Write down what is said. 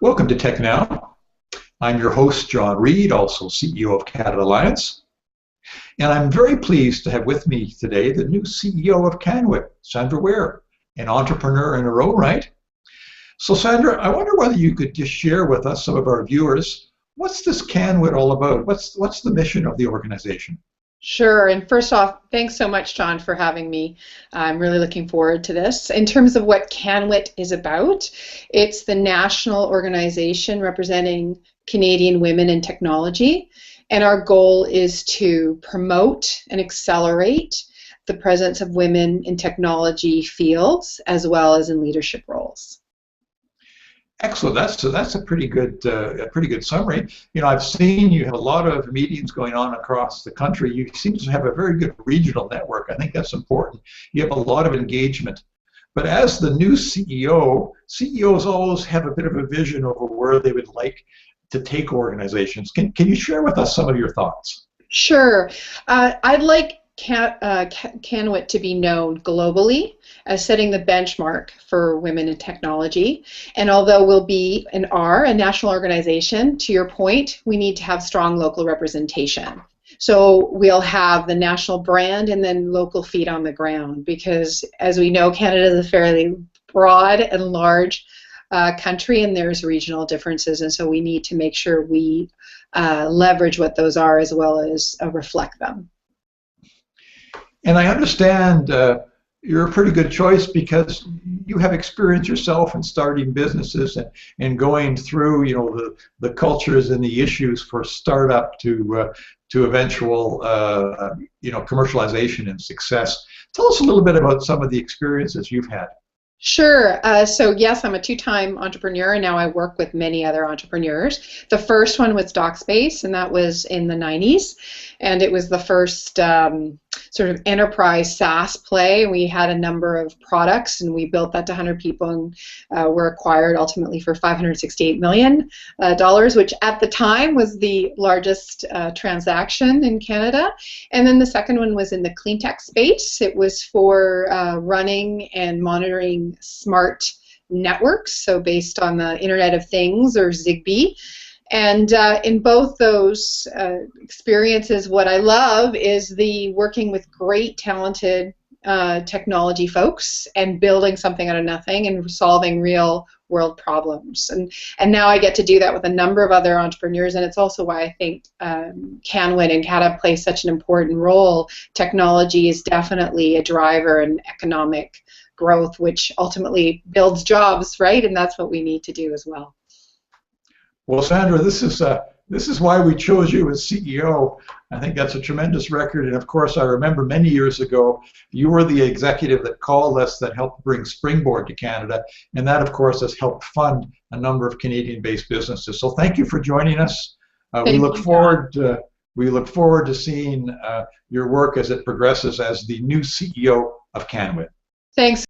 Welcome to TechNOW. I'm your host, John Reed, also CEO of CATAAlliance. And I'm very pleased to have with me today the new CEO of CanWIT, Sandra, an entrepreneur in her own right. So Sandra, I wonder whether you could just share with us, some of our viewers, what's this CanWIT all about? What's the mission of the organization? Sure, and first off, thanks so much, John, for having me. I'm really looking forward to this. In terms of what CanWIT is about, it's the national organization representing Canadian women in technology, and our goal is to promote and accelerate the presence of women in technology fields as well as in leadership roles. Excellent. That's a pretty good summary. You know, I've seen you have a lot of meetings going on across the country. You seem to have a very good regional network. I think that's important. You have a lot of engagement. But as the new CEO, CEOs always have a bit of a vision over where they would like to take organizations. Can you share with us some of your thoughts? Sure. I'd like CanWIT to be known globally as setting the benchmark for women in technology. And although we'll be and are a national organization, to your point, we need to have strong local representation. So we'll have the national brand and then local feet on the ground, because as we know, Canada is a fairly broad and large country, and there's regional differences, and so we need to make sure we leverage what those are as well as reflect them. And I understand you're a pretty good choice because you have experience yourself in starting businesses and going through, you know, the cultures and the issues for startup to eventual, you know, commercialization and success. Tell us a little bit about some of the experiences you've had. Sure. So yes, I'm a two-time entrepreneur, and now I work with many other entrepreneurs. The first one was DocSpace, and that was in the 90s, and it was the first sort of enterprise SaaS play. We had a number of products, and we built that to 100 people, and were acquired ultimately for $568 million, which at the time was the largest transaction in Canada. And then the second one was in the cleantech space. It was for running and monitoring smart networks, so based on the Internet of Things, or ZigBee. And in both those experiences, what I love is the working with great, talented technology folks and building something out of nothing and solving real world problems. And now I get to do that with a number of other entrepreneurs, and it's also why I think CanWIT and CATA play such an important role. Technology is definitely a driver in economic growth, which ultimately builds jobs, right? And that's what we need to do as well. Well, Sandra, this is why we chose you as CEO. I think that's a tremendous record, and of course, I remember many years ago, you were the executive that called us that helped bring Springboard to Canada, and that, of course, has helped fund a number of Canadian-based businesses. So, thank you for joining us. We look forward to seeing your work as it progresses as the new CEO of CanWIT. Thanks.